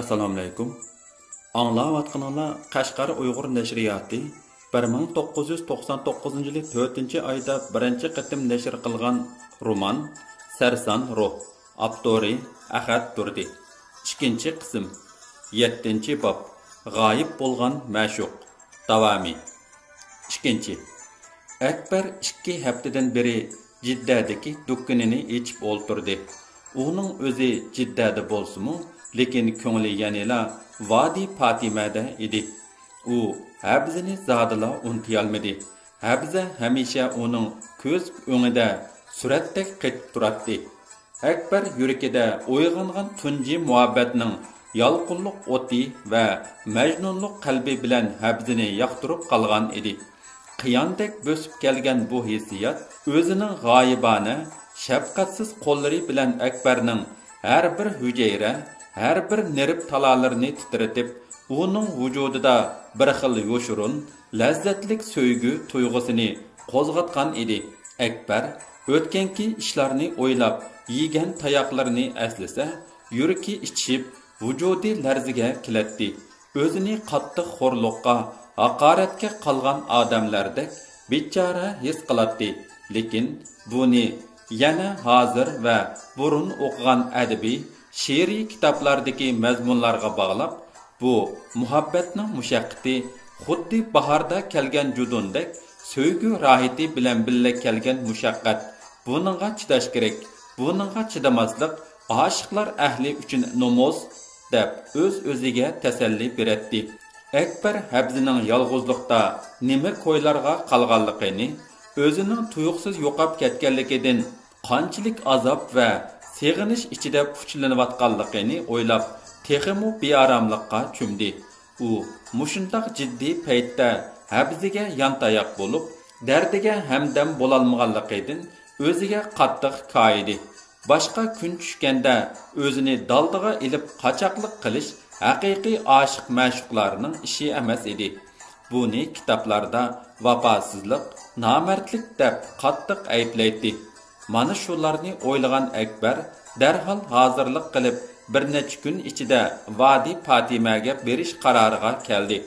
Assalamu alaykum. Anglayotganlar Qashqar Uyg'ur nashriyati 1999 yil 4-oyda birinchi qitim nashr qilgan roman Sarson Ruh, avtori Ahad Durdi. 2-qism, 7-bob, g'oyib bo'lgan ma'shuq, davomi. 2. Akbar 2 haftadan beri Jiddadagi dukkanini ichib o'ltirdi. Uning o'zi Jiddada bo'lsa-mu, lekin ko'ngli yanela Vadi Fatimada edi. U Habzani zadila unutolmadi. Habza hamisha uning ko'z o'ngida suratdek qetib turardi. Akbar yurakida uyg'ongan tunji muhabbatning yolqinliq o'ti va majnunlik qalbi bilan Habzani yoqtirib qolgan edi. Qiyondek bo'sib kelgan bu hissiyat o'zining g'oyibona, shafqatsiz qo'llari bilan Akbarning har bir hujayra, har bir nerv talalarini titretib, uning vujudida bir xil yoshurun, lazzatlik so'ygu tuyg'usini qo'zg'atgan edi. Akbar o'tganki ishlarni o'ylab, yegan tayoqlarini eslasa, yuragi ichib, vujudi larziga kilatdi. O'zini qattiq xo'rliqqa, haqoratga qolgan odamlardek bechora his qiladi. Lekin buni yana hozir va burun o'qigan adabiy she'riy kitoblardagi mazmunlarga bog'lab, bu muhabbatning mushaqqati xuddi bahorda kelgan judundek so'ygu rohati bilan birga kelgan mushaqqat. Buningga chidash kerak. Buningga chidamaslik oshiqlar ahli uchun nomus deb o'z-o'ziga tasalli beradi. Akbar Habzining yolg'izlikda nima ko'ylarga qolganligini, o'zining tuyuqsiz yo'qab ketganligidan qanchalik azob va seg'inish ichida puchlanayotganligini o'ylab, texmu bearomlikqa cho'mdi. U mushundaq jiddiy paytda Habziga yantayoq bo'lib, dardiga hamdam bo'lolmaganligidan o'ziga qattiq koyidi. Boshqa kun tushganda o'zini daldiga ilib qochoqlik qilish haqiqiy oshiq ma'shuqlarning ishi emas edi. Buni kitoblarda vafosizlik, nomardlik deb qattiq ayblaydi. Mana shularni o'ylagan Akbar darhol hozirlik qilib, bir necha kun ichida Vadi Fatimaga berish qaroriga keldi.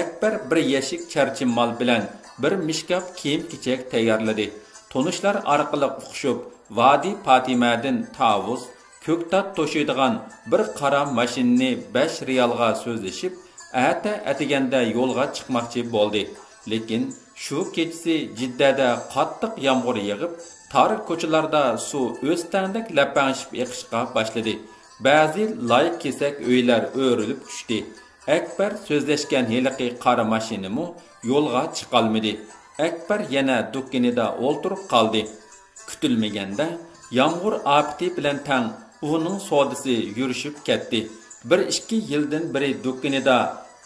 Akbar bir yashik charchimal bilan bir mishkab kiyim-kechak tayyorladi. Tonishlar orqali o'qishib, Vadi Fatimadan tavus, ko'ktat to'shiydigan bir qora mashinani 5 riyalga so'zlashib, atiganda yo'lga chiqmoqchi bo'ldi. Lekin shu kechasi Jiddada qattiq yomg'ir yog'ib, tar ko'chalarda suv o'standek lapangishib eqishga boshladi. Ba'zi loy-kesak uylar o'rilib tushdi. Akbar so'zlashgan heliqi qora mashinami yo'lga chiqolmadi. Akbar yana dukkanida o'ltirib qoldi. Kutilmaganda yomg'ir ofati bilan tang uning sodisi yurishib ketdi. 1-2 yildan beri dukkanida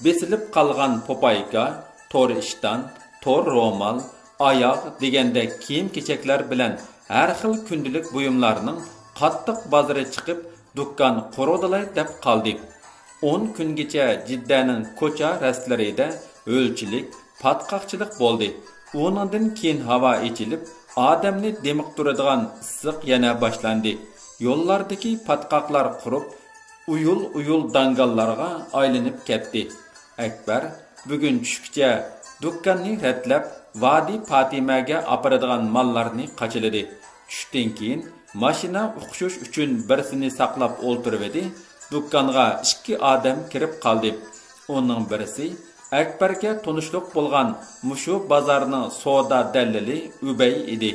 besilib qolgan popayka, to'r ishton, to'r romal, oyoq degandek kiyim-kechaklar bilan har xil kundalik buyumlarning qattiq bozori chiqib, dukkan qurodilay deb qoldi. 10 kungacha Jiddaning ko'cha rastlarida o'lchilik, patqoqchilik bo'ldi. Uningdan keyin havo ichilib, odamni demiqtiradigan issiq yana boshlandi. Yo'llardagi patqoqlar qurib, uyul dangallarga aylanib ketdi. Akbar bugun tushgacha dukkanni ratlab, Vadi Fatimaga operadigan mallarni qachiladi. Tushdan keyin mashina o'qishish uchun birsini saqlab o'ltirib edi. Dukkanga 2 odam kirib qoldi. Uning birisi Akbarga tunishliq bo'lgan mushu bozorning savdo dallali Ubay edi.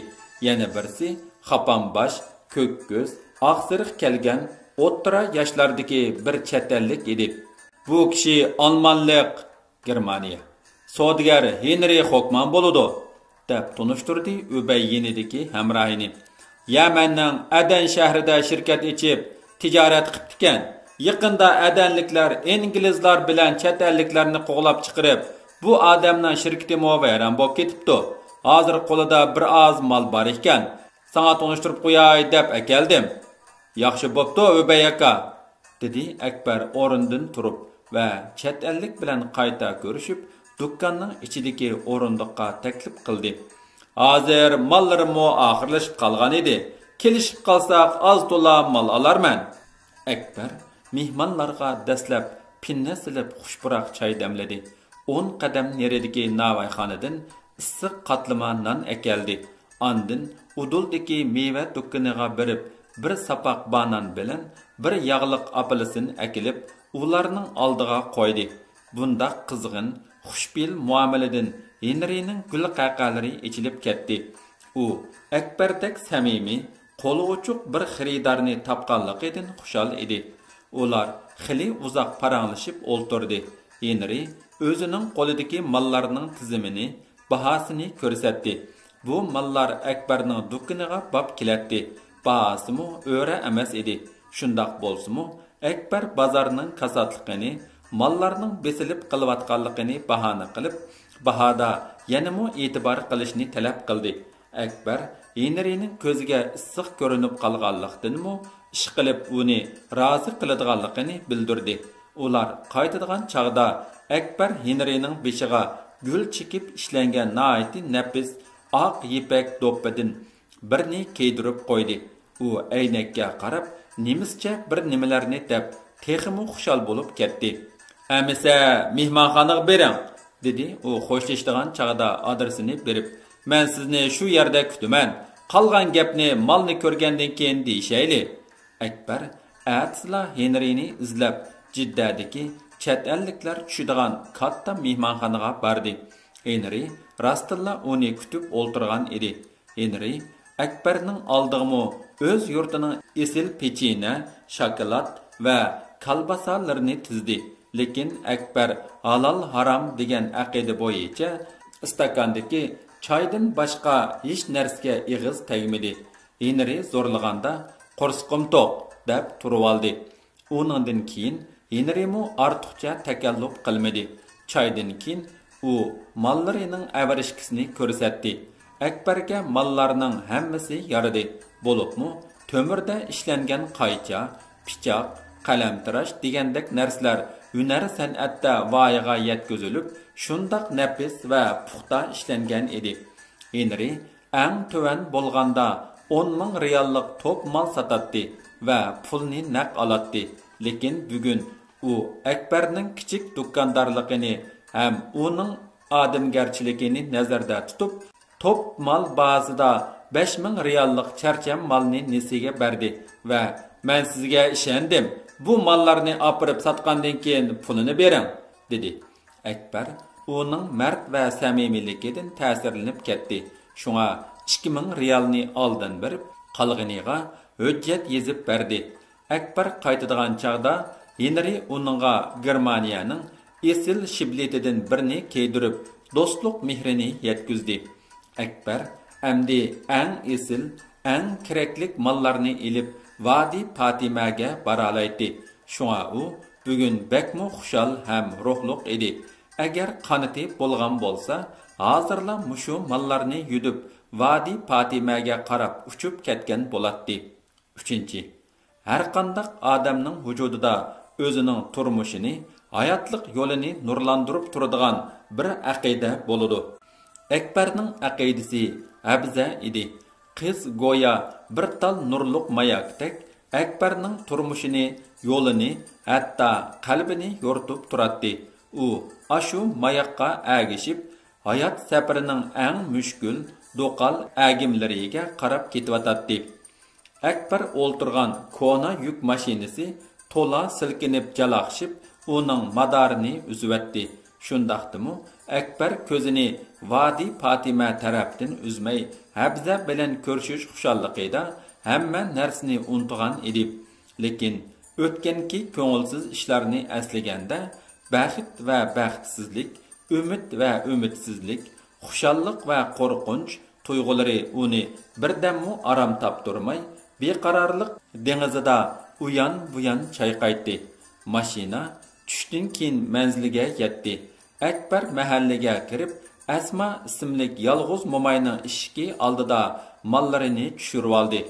Yana birisi xapanbosh, ko'k ko'z, oqsiriq kelgan o'ttira yoshlardagi bir chet-ellik edi. Bu kishi Almanlik, Germaniya savdogar Henry Hockman bo'ladi deb tunishtirdi Ubay yenidagi hamrohini. Yamanning Adan shahrida shirkat ichib tijorat qilib ekan. Yaqinda adanliklar inglizlar bilan chet-elliklarni qo'g'lab chiqarib, bu odamning shirkati muvaffaqiyat bo'lib ketibdi. Hozir qo'lida bir oz mol bor ekan. Sana tanishtirib qo'yay deb akeldim. Yaxshi bo'pti, Ubay aka, dedi Akbar o'rindan turib va chet-ellik bilan qayta ko'rishib, dukkanning ichidagi o'rindiqqa taklif qildi. Hozir mollarim oxirlashib qolgan edi. Kelishib qolsak, az to'la mol olarman. Akbar mehmonlarga dastlab pinna silib xushpuroq choy damladi. 10 qadam neridagi navoiyxonadan issiq qatlama non akeldi. Andin uduldagi meva do'koniga berib, bir sapoq banan bilan bir yog'liq apelsin akilib, ularning oldiga qo'ydi. Bundaq qizg'in, xushbel muomaladan Henrining gul qaqalari ichilib ketdi. U Akbardek samimiy, qo'li ochiq bir xaridorni topganligidan xushal edi. Ular xili uzoq paranglashib o'ltirdi. Henri o'zining qo'lidagi mallarning tizimini, bahosini ko'rsatdi. Bu mallar Akbarning do'koniga bop kelatdi. Bahosimi o'ra emas edi. Shundoq bo'lsa-mu, Akbar bozorning kasatligini, mallarning besilib qilayotganligini bahona qilib, bahoda yanamo e'tibor qilishni talab qildi. Akbar Henrining ko'ziga issiq ko'rinib qolganlikdanmi, ish qilib uni rozi qiladiganligini bildirdi. Ular qaytadigan chaqda Akbar Henrining beshiga gul chekib ishlangan noiti nafis oq ipak do'ppidan birni kiydirib qo'ydi. U aynakka qarab, nemischa bir nimalarni deb, texmi xushal bo'lib ketdi. "Amisa, mehmonxonaga bering", dedi u xo'shlashadigan chaqda adresini berib. "Men sizni shu yerda kutaman. Qolgan gapni malni ko'rgandan keyin deyishayli." Akbar atsla Henrini izlab Jiddadagi chet elliklar tushadigan katta mehmonxonaga bordi. Henri rastilla uni kutib o'ltirgan edi. Henri Akbarning oldig'imi o'z yurtining esil pechina, shokolad va kolbasalarini tizdi. Lekin Akbar halol harom degan aqida bo'yicha istakandagi choydan boshqa hech narsaga ig'iz tegmadi. Henri zo'rlaganda "Qo'rsqim to'q" deb turib oldi. Uningdan keyin Henrimu ortiqcha takalluf qilmadi. Choydan keyin u mallarining avarishkisini ko'rsatdi. Akbarga mallarning hammasi yaradi. Bo'libmi, to'mirda ishlangan qaycha, pichoq, qalamtirash degandek narsalar hunar san'atda voyaga yetkazilib, shundoq nafis va puxta ishlangan edi. Henri eng tuvan bo'lganda 10 ming riyallik top mal sotadi va pulni naq oladi. Lekin bugun u Akbarning kichik do'kondorligini ham uning odamgarchiligini nazarda tutib, top mal bazida 5 ming riyallik charcham malni nesiga berdi va "Men sizga ishondim. Bu mallarni opirib sotgandan keyin pulini bering", dedi. Akbar uning mard va samimiyligidan ta'sirlanib ketdi. Shunga 2000 riyalni oldin berib, qolganiga hujjat yezib berdi. Akbar qaytadigan chaqda Henri uningga Germaniyaning esil shibletidan birini kiydirib, do'stlik mehrini yetkazdi. Akbar amdi eng esil, eng keraklik mallarni ilib Vadi Patimaga baralaydi. Shunga u bugun bekmo xushal ham ruhliq edi. Agar qanati bo'lgan bo'lsa, hozirla mushu mallarni yudib Vadi Patimaga qarab uchib ketgan bo'ladi. 3. Har qanday odamning vujudida o'zining turmushini, hayotlik yo'lini nurlantirib turadigan bir aqida bo'ladi. Akbarning aqidasi abza edi. Qiz go'ya bir tal nurluq mayakdek Akbarning turmushini, yo'lini, hatto qalbini yo'ritib turadi. U ashu mayaqqa agishib, hayot safarining eng mushkul, do'qal agimlariga qarab ketyotadi. Akbar o'ltirgan kona yuk mashinasi to'la silkinib jalaqshib, uning madarini uzyapti. Shundaqdimi, Akbar ko'zini Vadi Fatima tarafdan uzmay, Habza bilan ko'rishish xushalligida hamma narsani unutgan edi. Lekin o'tganki ko'ngilsiz ishlarni eslaganda, baxt va baxtsizlik, umid va umidsizlik, xushallik va qo'rqinch tuyg'ulari uni birdammu aram toptirmay, beqarorlik dengizida uyan-buyan chayqaydi. Mashina tushdan keyin manziliga yetdi. Akbar mahallaga kirib, Asma ismlik yolg'iz mo'mayning eshigi oldida mallarini tushirib oldi.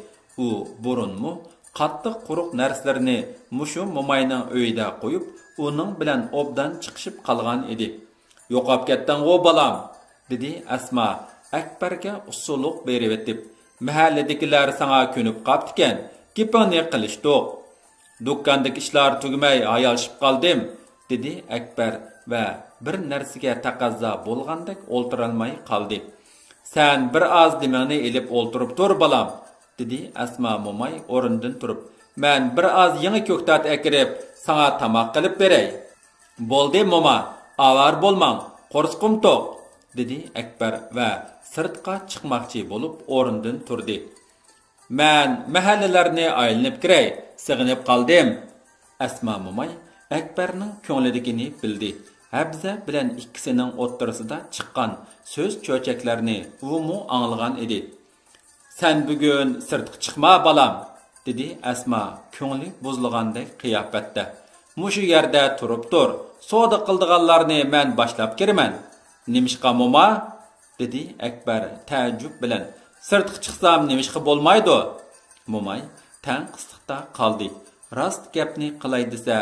U burunmu qattiq quruq narsalarni mushu mo'mayning uyida qo'yib, uning bilan obdan chiqishib qolgan edi. "Yo'qab ketding-ku balam", dedi Asma Akbarga usulluq berib etib. "Mahalladagilar sana ko'nib qoptikan, gapingni qilishdiq", Dükkandaki ishlar tugmay ayalshib qoldim, dedi Akbar va bir narsaga taqazzo bo'lgandek o'ltirolmay qoldi. Sen bir oz dimani elib o'ltirib tur balam, dedi Asma mo'may o'rnidan turib. Men bir oz yangi ko'ktat akirib, sana tamoq qilib beray. Bo'ldi mo'ma, avar bo'lmang, qo'rsqim to'q, dedi Akbar va sirtqa chiqmoqchi bo'lib o'rnidan turdi. Men mahallalarni aylanib kiray, sig'inib qoldim. Asma mo'may Akbarning ko'nglidagini bildi. Habza bilan ikkisining o'ttirisida chiqqan so'z cho'chaklarni u mu anglagan edi. Sen bugun sirtqa chiqma balam, dedi Asma ko'ngli buzilgandek qiyofatda. Mushu yerda turib tur, savdo qildiganlarni men boshlab kiraman. Nimishqa mo'ma, dedi Akbar taajjub bilan. Sirtqa chiqsam nimishqa bo'lmaydi? Mo'may tanqisliqda qoldi. Rost gapni qilay desa,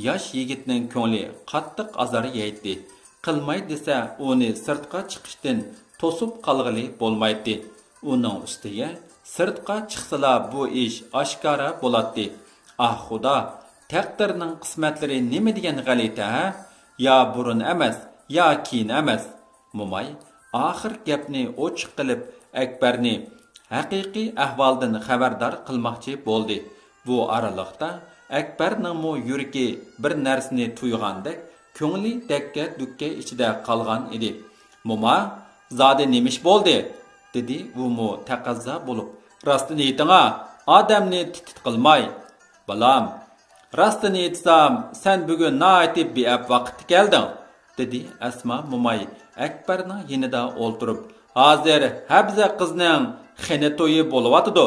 yosh yigitning ko'ngli qattiq azor yeydi. Qilmay desa, uni sirtqa chiqishdan to'sib qolg'ili bo'lmaydi. Uning ustiga sirtqa chiqsala bu ish oshkora bo'ladi. Ah xudo, taqdirning qismatlari nima degan g'alita, ha? Ya burun emas, ya keyin emas. Mo'may oxir gapni ochiq qilib Akbarni haqiqiy ahvoldan xabardor qilmoqchi bo'ldi. Bu aralıqda Akbarning mo yuragi bir narsani tuyg'andek, ko'ngli dakka dukka ichida qolgan edi. Mo'ma, zodi nemish bo'ldi? dedi u mo taqazzo bo'lib. Rostini aytinga, odamni titit qilmay. Balam, rostini aytsam, sen bugun naaytib beab vaqt kelding, dedi Asma mo'may Akbarning yonida o'ltirib. Hozir Habza qizning xina to'yi bo'lyapti.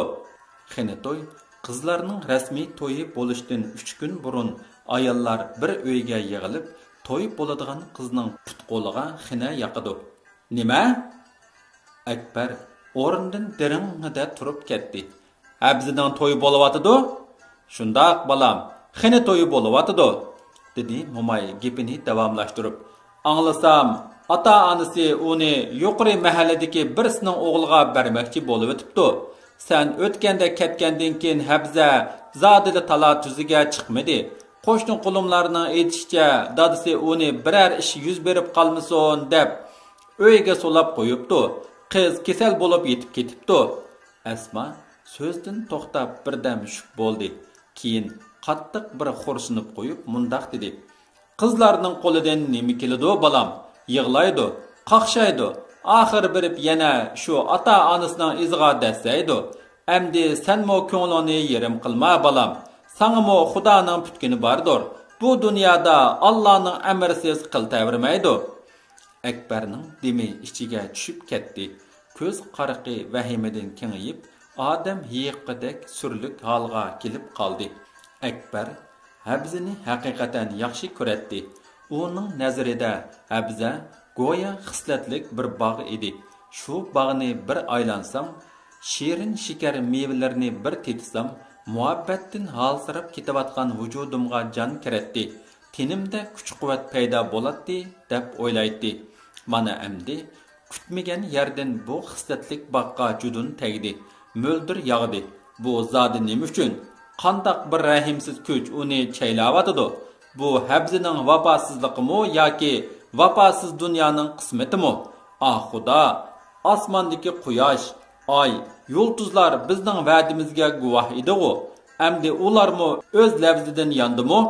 Xina to'y qizlarning rasmiy to'yi bo'lishdan 3 kun burun ayollar bir uyga yig'ilib, to'y bo'ladigan qizning put-qo'liga xina yaqidi. Nima? Akbar o'rnidan deringida turib ketdi. Habzining to'yi bo'lyapti? Shundoq balam, xina to'yi bo'lyapti, dedi mo'may gapini davomlashtirib. Anglasam, ota-onasi uni yuqori mahalladagi birisining o'g'liga bermoqchi bo'lib o'tibdi. Sen o'tganda ketgandan keyin Habza zodida tala tuziga chiqmadi. Qo'shni qulumlarning aytishicha, dadasi uni biror ish yuz berib qolmasin deb uyga solab qo'yibdi. Qiz kasal bo'lib yetib ketibdi. Asma so'zdan to'xtab birdam shuk bo'ldi. Keyin qattiq bir xo'rsinib qo'yib mundaq dedi. Qizlarning qo'lidan nima keladi balam? Yig'laydi, qaqshaydi. Oxir berib yana shu ota-onasining iziga dasaydi. Endi senmo ko'nglingni yerim qilma balam. Sanamo Xudoning putkini bordir. Bu dunyoda Allohning amrisiz qil tavirmaydi. Akbarning dimi ichiga tushib ketdi. Ko'z qariqi vahimadan kengayib, odam yiqqidek surlik holga kelib qoldi. Akbar Habzani haqiqatan yaxshi ko'radi. Uning nazarida Habza go'yo xislatlik bir bog' edi. Shu bog'ni bir aylansam, shirin shikar mevalarini bir tetsam, muhabbatdan halsirab ketayotgan vujudimga jon kiratdi. Tenimda kuch-quvvat paydo bo'ladi deb o'ylaydi. Mana endi kutmagan yerdan bu xislatlik bog'ga judun tegdi. Mo'ldir yog'di. Bu zodi nima uchun? Qandaq bir rahimsiz kuch uni chaylayotdi? Bu Habzining vafosizligimi yoki vafosiz dunyoning qismatimi? Ah xudo, osmondagi quyosh, oy, yulduzlar bizning va'dimizga guvoh edi-ku. Endi ularmi o'z lavzidan yondimi?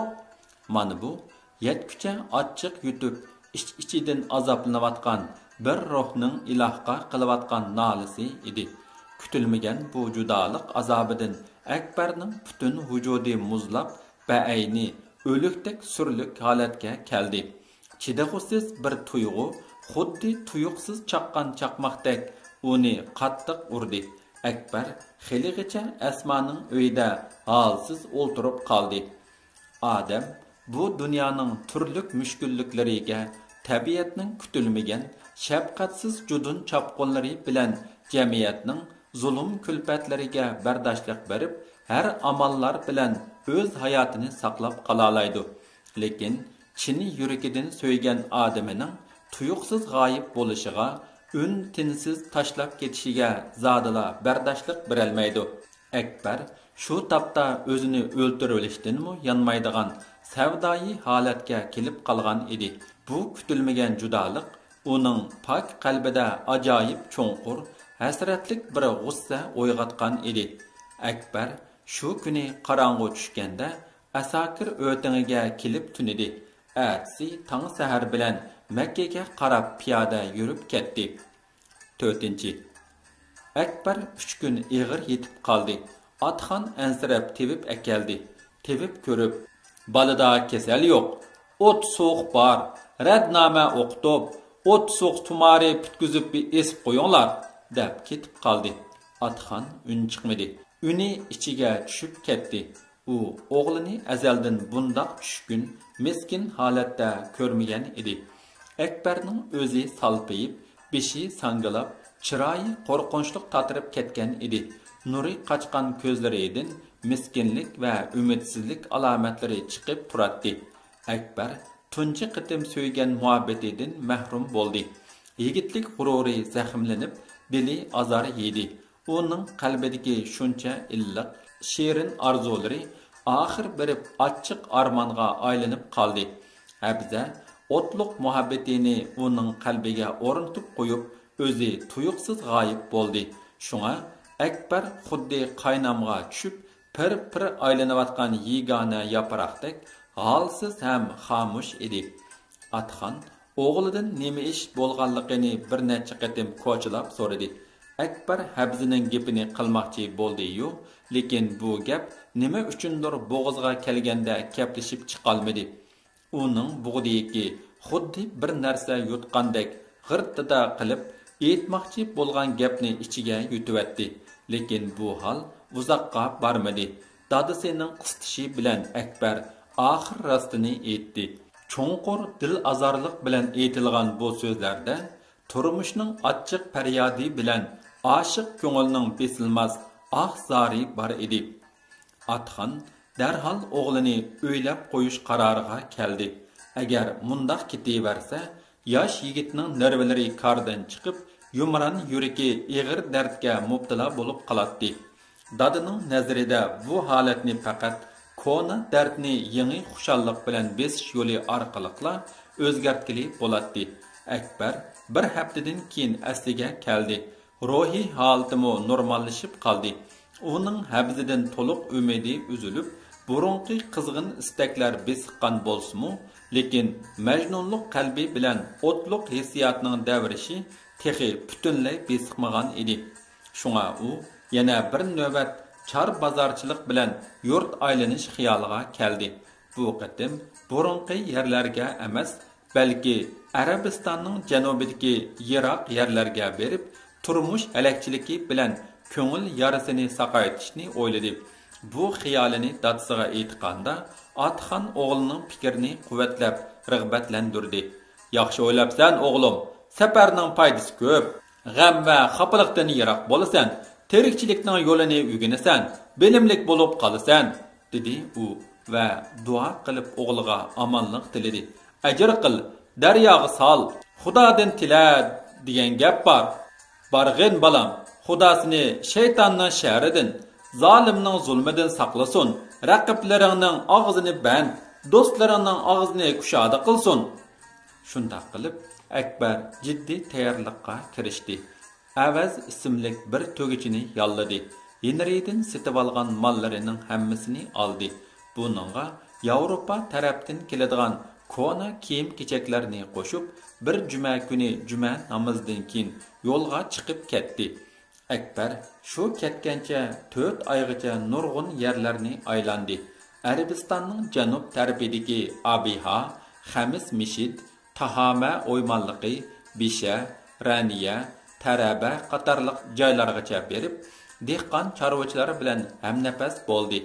Mana bu yetkucha ochiq yutib, ichidan azoblanayotgan bir ruhning ilohga qilayotgan nolisi edi. Kutilmagan bu judolik azobidan Akbarning butun vujudi muzlab, baayni o'likdek surlik holatga keldi. Chidag'usiz bir tuyg'u, xuddi tuyuqsiz chaqqan chaqmoqdek uni qattiq urdi. Akbar xiligacha Asmaning uyida holsiz o'ltirib qoldi. Odam bu dunyoning turli mushkulliklariga, tabiatning kutilmagan, shafqatsiz judun chopqinlari bilan jamiyatning zulm kulfatlariga bardoshlik berib, har amallar bilan o'z hayotini saqlab qolalaydi. Lekin chini yuragidan so'ygan odamining tuyuqsiz g'oyib bo'lishiga, tinsiz tashlab ketishiga zodila bardoshlik berolmaydi. Akbar Shu tapda özünü öldürülüşdinmi yanmaydigan savdoyi holatga kelib qolgan edi. Bu kutilmagan judolik uning pok qalbida ajoyib cho'nqur, hasratlik bir g'ussa uyg'otgan edi. Akbar shu kuni qorong'u tushganda Asakir o'tingiga kelib tunidi. Atsi tong sahar bilan Makkaga qarab piyoda yurib ketdi. 4. Akbar 3 kun ig'ir yetib qoldi. Atxon ansirab tevib akeldi. Tevib ko'rib, balada kasal yo'q. Ot so'q bor. Radnoma o'qitib, ot so'q tumari putkuzib esib qo'yinglar, deb ketib qoldi. Atxon un chiqmadi. Uni ichiga tushib ketdi. U o'g'lini azaldan bundoq tushkun, miskin holatda ko'rmagan edi. Akbarning o'zi salpayib, beshi sangilab, chiroyi qo'rqinchli tatirib ketgan edi. Nuri qochgan ko'zlaridan miskinlik va umidsizlik alomatlari chiqib turadi. Akbar tunji qitim so'ygan muhabbatidan mahrum bo'ldi. Yigitlik g'ururi zaxmlanib, dili azor yedi. Uning qalbidagi shuncha illiq, shirin orzulari oxir berib achchiq armonga aylanib qoldi. Habza o'tliq muhabbatini uning qalbiga o'rnatib qo'yib, o'zi tuyuqsiz g'oyib bo'ldi. Shunga Akbar xuddi qaynamga tushib, pir aylanayotgan yigona yaproqdek halsiz ham xamush edi. Atxon o'g'lidan nima ish bo'lganligini bir necha qatim ko'chilab so'radi. Akbar Habzining gapini qilmoqchi bo'ldi-yu, lekin bu gap nima uchundir bo'g'izga kelganda gaplashib chiqolmadi. Uning bo'g'diki xuddi bir narsa yutqandek g'irtida qilib aytmoqchi bo'lgan gapni ichiga yutibdi. Lekin bu hol uzoqqa bormadi. Dadasining qistishi bilan Akbar oxir rostini aytdi. Cho'nqur dil azorliq bilan aytilgan bu so'zlarda turmushning achchiq faryodi bilan oshiq ko'ngilning besilmas zori bor edi. Atxon darhol o'g'lini o'ylab qo'yish qaroriga keldi. Agar mundoq ketaversa, yosh yigitning nervlari qardan chiqib, yumran yuragi ig'ir dardga mubtalo bo'lib qoladi. Dadining nazarida bu holatni faqat kona dardni yangi xushallik bilan besish yo'li orqali o'zgartgili bo'ladi. Akbar bir haftadan keyin asliga keldi. Ruhiy holatimi normallashib qoldi. Uning habzidan to'liq umidi uzilib, burunqi qizg'in istaklar besiqqan bo'lsa-mu, lekin majnunlik qalbi bilan o'tliq hissiyotning davrishi texi butunlay besiqmagan edi. Shunga u yana bir navbat char bozorchilik bilan yurt aylanish xiyoliga keldi. Bu qatim burunqi yerlarga emas, balki Arabistonning janubidagi yiroq yerlarga berib, turmush halakchiligi bilan ko'ngil yarasini saqaytishni o'yladi. Bu xiyolini dadsiga aytganda, Atxon o'g'lining fikrini quvvatlab, rag'batlantirdi. Yaxshi o'ylabsan, o'g'lim. Safarning foydasi ko'p. G'am va xafalikdan yiroq bo'lasan. Tirikchilikning yo'lini o'rganasan, bilimlik bo'lib qolasan, dedi u va duo qilib o'g'liga omonlik tiladi. Ajr qil, daryoga sol, Xudodan tila degan gap bor. Barg'in balam, Xudosini shaytonning sharidan, zolimning zulmidan saqlasin, raqiblarining og'zini band, do'stlaringning og'zini kushoda qilsin. Shunday qilib Akbar jiddiy tayyorlikqa kirishdi. Avaz ismlik bir to'gichini yolladi. Yenridan setib olgan mollarining hammasini oldi. Buningga Yevropa tarafdan keladigan kona kiyim-kechaklarni qo'shib, bir juma kuni juma namozidan keyin yo'lga chiqib ketdi. Akbar shu ketgancha 4 oygacha nurg'un yerlarni aylandi. Arabistonning janub tarafidagi Abiha, Xamis Mishid, Tahama o'ymonligi, Bisha, Raniya, Taraba qatorliq joylargacha berib, dehqon chorvachilar bilan hamnafas bo'ldi.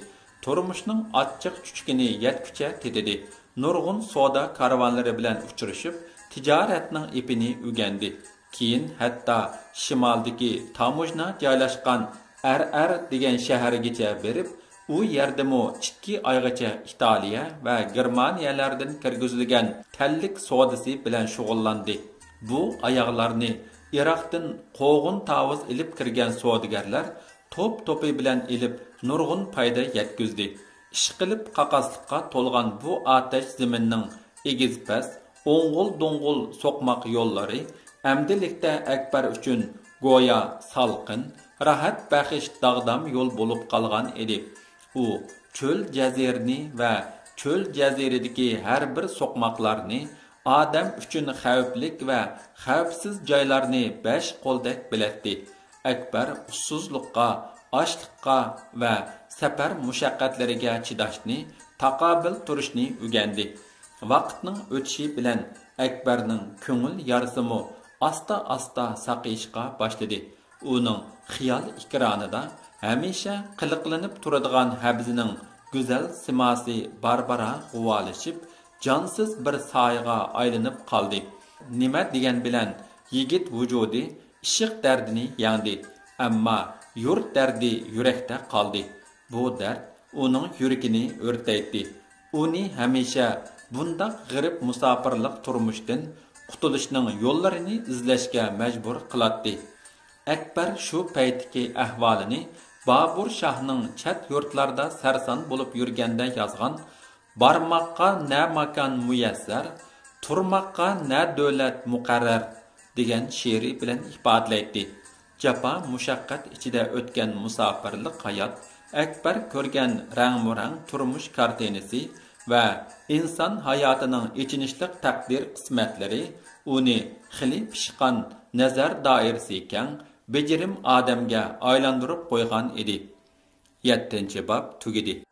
Turmushning achchiq chuchkini yetkucha tetidi. Nurg'un savdo karvonlari bilan uchrashib, tijoratning ipini o'gandi. Keyin hatto shimoldagi Tamujna joylashgan Ar degan shahargacha berib, u yerdami 2 oygacha Italiya va Germaniyalardan kirgizilgan tallik savdosi bilan shug'ullandi. Bu oyoqlarni Iroqdan qo'g'in tavuz ilib kirgan savdogarlar to'pi bilan elib nurg'un foyda yetkazdi. Ish qilib qaqasliqqa to'lgan bu otash zaminning egiz-pas, o'ng'ul-do'ng'ul so'qmoq yo'llari amdilikda Akbar uchun go'yo salqin, rahat baxsh dag'dam yo'l bo'lib qolgan edi. U cho'l jazirini va cho'l jaziridagi har bir so'qmoqlarni odam uchun xavflik va xavfsiz joylarni 5 qo'ldek bilatdi. Akbar ussuzlikqa, ochliqqa va safar mushaqqatlariga chidashni, taqobil turishni o'rgandi. Vaqtning o'tishi bilan Akbarning ko'ngil yarisimi asta-asta saqishga boshladi. Uning xiyol ikronida hamisha qiliqlanib turadigan habzining go'zal simasi barbara g'uvolishib, jonsiz bir soyga aylanib qoldi. Nima degan bilan yigit vujudi ishiq dardini yangdi, ammo yurt dardi yurakda qoldi. Bu dard uning yuragini o'rtaydi. Uni hamisha bundaq g'irib musofirlik turmushdan qutulishning yo'llarini izlashga majbur qiladi. Akbar shu paytdagi ahvolini Babur Shohning chat yurtlarda sarson bo'lib yurganda yozgan "Barmoqqa na makon muyassar, turmoqqa na davlat muqarrar" degan she'ri bilan ifodalaydi. Jafo mushaqqat ichida o'tgan musofirlik hayot Akbar ko'rgan rang-murang turmush kartinasi va inson hayotining ichinishliq taqdir qismatlari uni xili pishqan nazar doirasi keng bejirim odamga aylantirib qo'ygan edi. 7-bob tugidi.